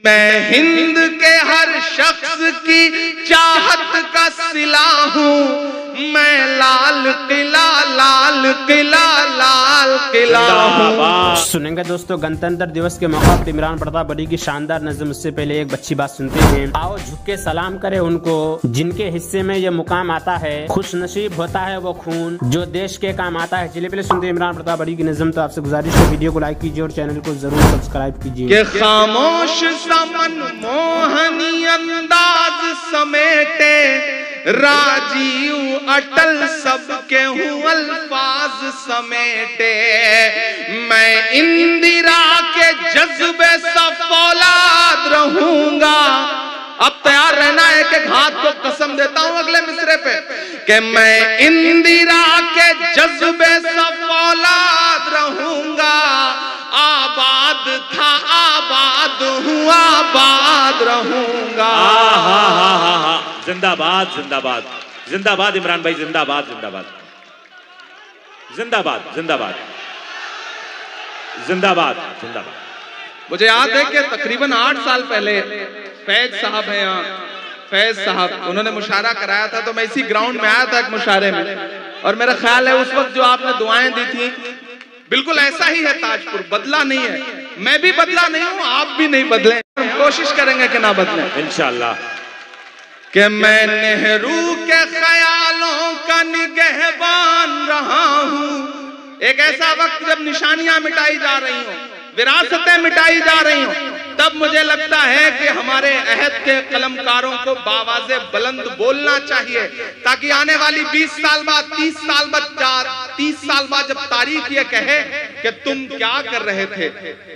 मैं हिंद के हर शख्स की चाहत का सिला हूँ, मैं लाल किला लाल किला लाल किला हूँ। सुनेंगे दोस्तों, गणतंत्र दिवस के मौका पर इमरान प्रताप बड़ी की शानदार नज़्म। उससे पहले एक अच्छी बात सुनते हैं। आओ झुक के सलाम करें उनको जिनके हिस्से में ये मुकाम आता है, खुश नसीब होता है वो खून जो देश के काम आता है। चलिए पहले सुनते हैं इमरान प्रताप बड़ी की नज़्म। तो आपसे गुजारिश है वीडियो को लाइक कीजिए और चैनल को जरूर सब्सक्राइब कीजिए। खामोश समन मोहनी अंदाज समेटे राजीव अटल सबके हूँ अल्फाज समेटे, मैं इंदिरा के जज्बे सा फौलाद रहूंगा। अब तैयार रहना है कि घात को कसम देता हूं अगले मिसरे पे कि मैं इंदिरा के जज्बे सा फौलाद रहूंगा। आबाद था आबाद हूँ आबाद रहूंगा। जिंदाबाद जिंदाबाद जिंदाबाद इमरान भाई, जिंदाबाद जिंदाबाद जिंदाबाद जिंदाबाद जिंदाबाद जिंदाबाद। मुझे याद है कि तकरीबन 8 साल पहले फैज साहब हैं यहाँ, फैज साहब, उन्होंने मुशायरा कराया था। तो मैं इसी ग्राउंड में आया था एक मुशायरे में, और मेरा ख्याल है उस वक्त जो आपने दुआएं दी थी बिल्कुल ऐसा ही है ताजपुर, बदला नहीं है। मैं भी बदला नहीं हूं, आप भी नहीं बदले, कोशिश करेंगे कि ना बदले इंशाल्लाह। कि मैं नेहरू के ख्यालों का निगहबान रहा हूं। एक ऐसा वक्त जब निशानियां मिटाई जा रही हो, विरासतें मिटाई जा रही हो, तब मुझे लगता है कि हमारे अहद के कलमकारों को बावाज़े बुलंद बोलना चाहिए, ताकि आने वाली 20 साल बाद 30 साल बाद जब तारीख ये कहे कि तुम क्या कर रहे थे,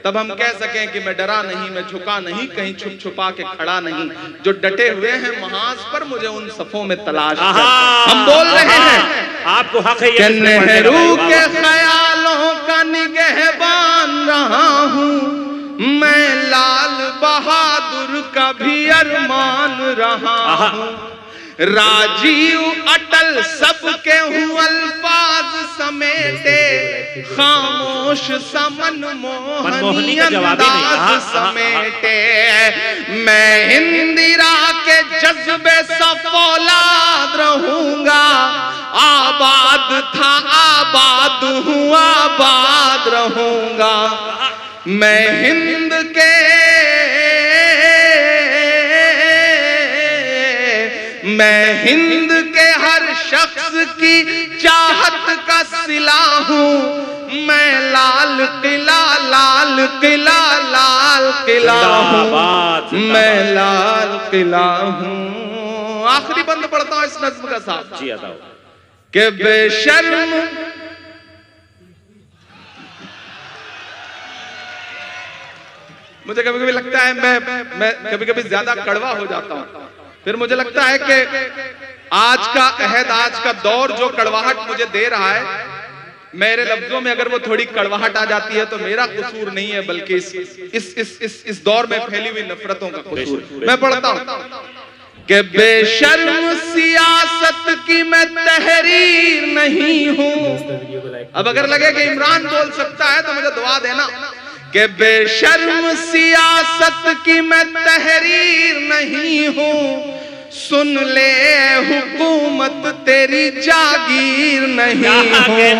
तब हम कह सकें कि मैं डरा नहीं, मैं झुका नहीं, कहीं छुप छुपा के खड़ा नहीं। जो डटे हुए हैं महाज पर, मुझे उन सफों में तलाश कर। हम बोल रहे हैं आपको हक है, नेहरू के ख्यालों का निगहबान रहा हूँ, मैं लाल बहादुर का भी अरमान रहा हूँ। राजीव अटल सबके हूँ अल्फाज समेटे, खामोश समन मोहनी अंदाज समेटे, मैं इंदिरा के जज्बे सा फौलाद रहूंगा। आबाद था आबाद हूँ आबाद रहूंगा। मैं हिंद के हर शख्स की चाहत का सिला हूँ, मैं लाल किला लाल किला लाल किला हूँ, मैं लाल किला हूँ। आखिरी बंद पढ़ता हूँ इस नज़्म का साथ जी आता कि बेशर्म मुझे कभी कभी लगता है मैं कभी कभी ज्यादा कड़वा हो जाता हूँ। फिर मुझे लगता है कि आज का अहद, आज का दौर जो कड़वाहट मुझे दे रहा है, मेरे लफ्जों में अगर वो थोड़ी कड़वाहट आ जाती है तो मेरा कसूर नहीं है, बल्कि इस दौर में फैली हुई नफरतों का कसूर। मैं पढ़ता हूँ कि बेशर्म सियासत की मैं तहरीर नहीं हूँ। अब अगर लगे कि इमरान बोल सकता है तो मुझे दुआ देना कि बेशर्म सियासत की मैं तहरीर नहीं हूँ, सुन ले हुकूमत तेरी जागीर नहीं हूँ।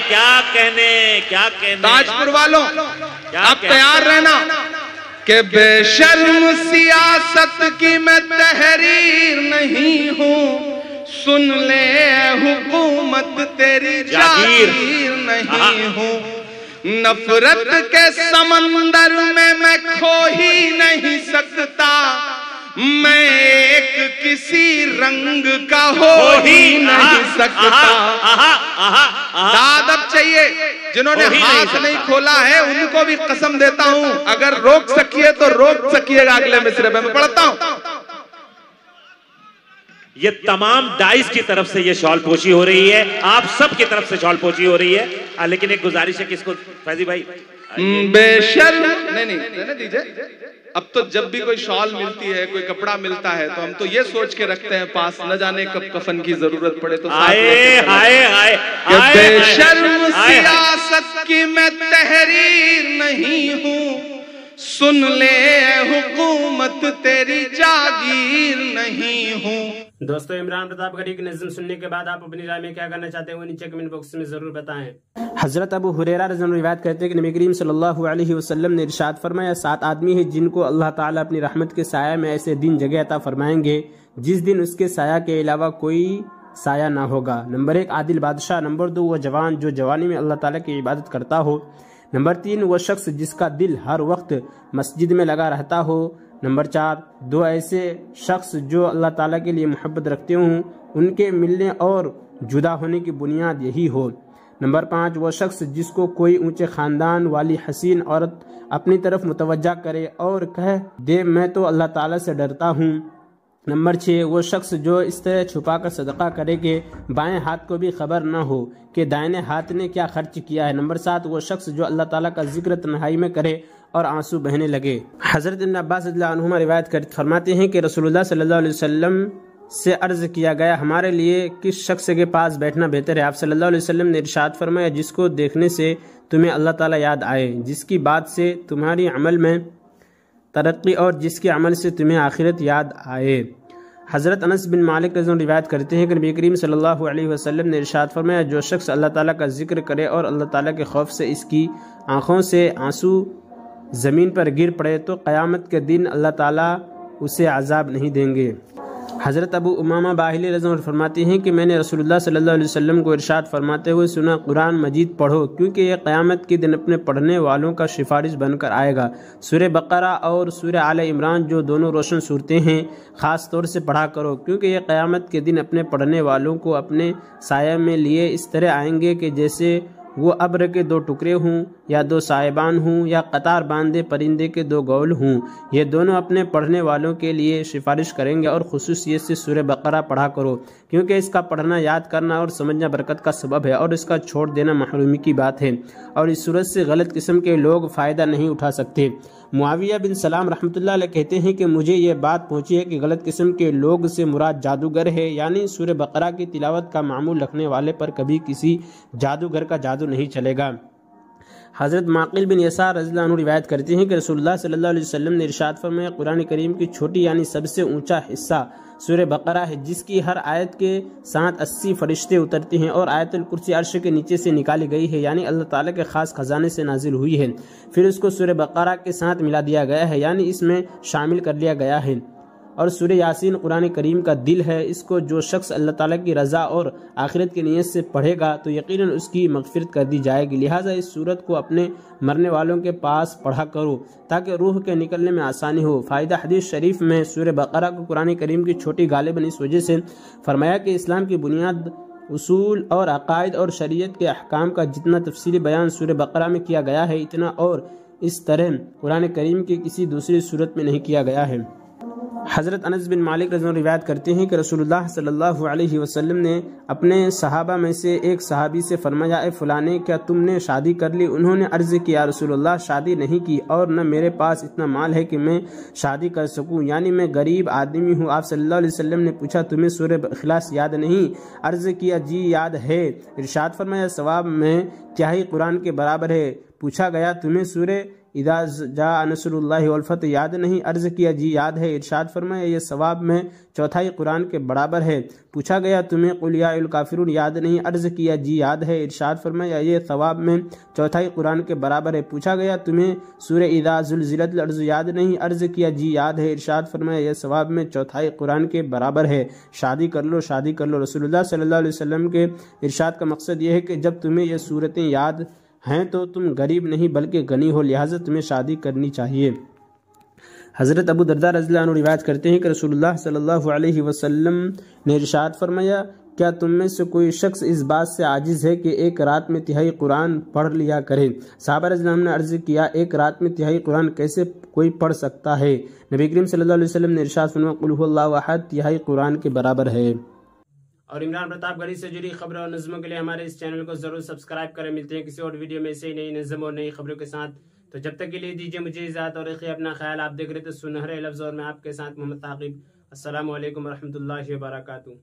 क्या कहने ताजपुर वालों आप तैयार रहना कि बेशर्म सियासत की मैं तहरीर नहीं हूँ, सुन ले हुकूमत तेरी जागीर नहीं हूँ। नफरत के समंदर में मैं खो ही नहीं सकता, मैं एक किसी रंग का हो ही नहीं सकता। दादब चाहिए जिन्होंने हाथ नहीं खोला है, उनको भी कसम देता हूं, अगर रोक सकिए तो रोक सकिएगा। अगले मिसरे में मैं पढ़ता हूं। ये तमाम दाइश की तरफ से ये शॉल पोशी हो रही है, आप सब की तरफ से शॉल पोशी हो रही है। लेकिन एक गुजारिश है कि इसको फैजी भाई बेशर्म नहीं रहने दीजिए। अब तो जब भी कोई शॉल मिलती है, कोई कपड़ा मिलता है, तो हम तो ये सोच के रखते हैं पास, न जाने कब कफन की जरूरत पड़े तो बेशर्म सियासत की मैं तहरीर नहीं हूँ, सुन ले दोस्तों, इमरान प्रतापगढ़ी की नज़्म सुनने के बाद आप अपनी राय में क्या करना चाहते हैं वो नीचे कमेंट बॉक्स में जरूर बताएं। हजरत अबू हुरैरा रज़ियल्लाहु अन्हु रिवायत करते हैं कि नबी करीम सल्लल्लाहु अलैहि वसल्लम ने इरशाद फरमाया, 7 आदमी हैं जिनको अल्लाह ताला अपनी रहमत के साया में ऐसे दिन जगह अता फरमाएंगे जिस दिन उसके साया के अलावा कोई साया ना होगा। नंबर 1 आदिल बादशाह। नंबर 2 वो जवान जो जवानी में अल्लाह ताला की इबादत करता हो। नंबर 3 वो शख्स जिसका दिल हर वक्त मस्जिद में लगा रहता हो। नंबर 4 2 ऐसे शख्स जो अल्लाह ताला के लिए मोहब्बत रखते हों, उनके मिलने और जुदा होने की बुनियाद यही हो। नंबर 5 वो शख्स जिसको कोई ऊंचे खानदान वाली हसीन औरत अपनी तरफ मुतवज्जा करे और कह दे मैं तो अल्लाह ताला से डरता हूँ। नंबर 6 वो शख्स जो इस तरह छुपा कर सदका करे कि बाएं हाथ को भी खबर न हो कि दाहिने हाथ ने क्या खर्च किया है। नंबर 7 वो शख्स जो अल्लाह ताला का जिक्र तन्हाई में करे और आंसू बहने लगे। हजरत इब्न अब्बास रज़ियल्लाहु अन्हुमा रिवायत कर फरमाते हैं कि रसूलुल्लाह सल्लल्लाहु अलैहि वसल्लम से अर्ज किया गया, हमारे लिए किस शख्स के पास बैठना बेहतर है? आप सल्लल्लाहु अलैहि वसल्लम ने इरशाद फरमाया, जिसको देखने से तुम्हें अल्लाह ताला याद आए, जिसकी बात से तुम्हारी अमल में तरक्की और जिसके अमल से तुम्हें आखिरत याद आए। हज़रत अनस बिन मालिक रज़ियल्लाहु अन्हु रिवायत करते हैं कि नबी करीम सल्लल्लाहु अलैहि वसल्लम ने इरशाद फरमाया, जो शख्स अल्लाह ताला का जिक्र करे और अल्लाह ताला के खौफ से इसकी आँखों से आंसू ज़मीन पर गिर पड़े तो क़यामत के दिन अल्लाह ताला उसे अज़ाब नहीं देंगे। हज़रत अबू उमामा बाहिली रज़ियल्लाहु अन्हु फरमाते हैं कि मैंने रसूलुल्लाह सल्लल्लाहु अलैहि वसल्लम को इरशाद फरमाते हुए सुना, कुरान मजीद पढ़ो क्योंकि यह क़यामत के दिन अपने पढ़ने वालों का सिफारिश बनकर आएगा। सूरह बकरा और सूरह आले इमरान जो दोनों रोशन सूरतें हैं, ख़ास तौर से पढ़ा करो क्योंकि यह क़यामत के दिन अपने पढ़ने वालों को अपने साया में लिए इस तरह आएंगे कि जैसे वो अब्र के 2 टुकड़े हों या 2 साहिबान हों या कतार बांधे परिंदे के 2 गौल हों। ये दोनों अपने पढ़ने वालों के लिए सिफारिश करेंगे और खुसूसियत से सूरह बकरा पढ़ा करो क्योंकि इसका पढ़ना याद करना और समझना बरकत का सबब है और इसका छोड़ देना महरूमी की बात है और इस सूरत से गलत किस्म के लोग फ़ायदा नहीं उठा सकते। मुआविया बिन सलाम रहमतुल्लाह अलैह कहते हैं कि मुझे ये बात पहुंची है कि गलत किस्म के लोग से मुराद जादूगर है, यानी सूरह बकरा की तिलावत का मामूल रखने वाले पर कभी किसी जादूगर का जादू नहीं चलेगा। हज़रत माक़िल बिन यसार रज़ियल्लाहु अन्हु रिवायत करते हैं कि रसूलुल्लाह सल्लल्लाहु अलैहि वसल्लम ने इरशाद फरमाया, कुरान करीम की छोटी यानी सबसे ऊंचा हिस्सा सूरह बकरा है जिसकी हर आयत के साथ 80 फरिश्ते उतरते हैं और आयतुल कुर्सी अर्श के नीचे से निकाली गई है, यानी अल्लाह ताला के खास खजाने से नाजिल हुई है। फिर उसको सूरह बकरा के साथ मिला दिया गया है, यानी इसमें शामिल कर लिया गया है। और सूरह यासीन कुरान करीम का दिल है। इसको जो शख्स अल्लाह ताला की रज़ा और आखिरत की नीयत से पढ़ेगा तो यकीनन उसकी मग़फ़िरत कर दी जाएगी। लिहाजा इस सूरत को अपने मरने वालों के पास पढ़ा करो ताकि रूह के निकलने में आसानी हो। फ़ायदा हदीस शरीफ में सूरह बकरा को कुरान करीम की छोटी गालिबन इस वजह से फरमाया कि इस्लाम की बुनियाद, उसूल और अकायद और शरीयत के अहकाम का जितना तफसीली बयान सूरह बकरा में किया गया है, इतना और इस तरह कुरान करीम की किसी दूसरी सूरत में नहीं किया गया है। हज़रत अनस बिन मालिक रज़ियल्लाहु अन्हु रिवायत करते हैं कि रसूलुल्लाह सल्लल्लाहु अलैहि वसल्लम ने अपने सहाबा में से एक सहाबी से फरमाया, ए फलाने क्या तुमने शादी कर ली? उन्होंने अर्ज़ किया, रसूलुल्लाह शादी नहीं की और न मेरे पास इतना माल है कि मैं शादी कर सकूं, यानी मैं गरीब आदमी हूं। आप सल्लल्लाहु अलैहि वसल्लम ने पूछा, तुम्हें सूरह इखलास याद नहीं? अर्ज़ किया, जी याद है। इरशाद फरमाया, सवाब में तिहाई कुरान के बराबर है। पूछा गया, तुम्हें सूरह इज़ा जाअ नस्रुल्लाहि वल फतह याद नहीं? अर्ज़ किया, जी याद है। इरशाद फरमाया, यह सवाब में चौथाई कुरान के बराबर है। पूछा गया, तुम्हें कुल या अय्युहल काफिरून याद नहीं? अर्ज़ किया, जी याद है। इरशाद फरमाया, यह सवाब में चौथाई कुरान के बराबर है। पूछा गया, तुम्हें सूरह इज़ा ज़ुलज़िलतिल अर्ज़ याद नहीं? अर्ज़ किया, जी याद है। इरशाद फरमाया, यह सवाब में चौथाई कुरान के बराबर है। शादी कर लो, शादी कर लो। रसूलुल्लाह सल्लल्लाहु अलैहि वसल्लम के इरशाद का मकसद यह है कि जब तुम्हें यह सूरतें याद हैं तो तुम गरीब नहीं बल्कि गनी हो, लिहाजा तुम्हें शादी करनी चाहिए। हज़रत अबू दरदा रज़ियल्लाहु अन्हु रिवायत करते हैं कि रसूलुल्लाह सल्लल्लाहु अलैहि वसल्लम ने इरशाद फरमाया, क्या तुम में से कोई शख्स इस बात से आजिज़ है कि एक रात में तिहाई कुरान पढ़ लिया करे? सहाबा रज़ियल्लाहु अन्हुम ने अर्ज़ किया, एक रात में तिहाई कुरान कैसे कोई पढ़ सकता है? नबी करीम सल्लल्लाहु अलैहि वसल्लम ने इरशाद फरमाया, कुल हुवल्लाहु अहद तिहाई कुरान के बराबर है। और इमरान प्रतापगढ़ी से जुड़ी खबरों और नज़मों के लिए हमारे इस चैनल को जरूर सब्सक्राइब करें। मिलते हैं किसी और वीडियो में ऐसे ही नई नज़म और नई खबरों के साथ। तो जब तक के लिए दीजिए मुझे इजाज़त और रखिए अपना ख्याल। आप देख रहे थे सुनहरे लफ्ज़ और मैं आपके साथ मोहम्मद ताक़िब। अस्सलामु अलैकुम व रहमतुल्लाहि व बरकातुहू।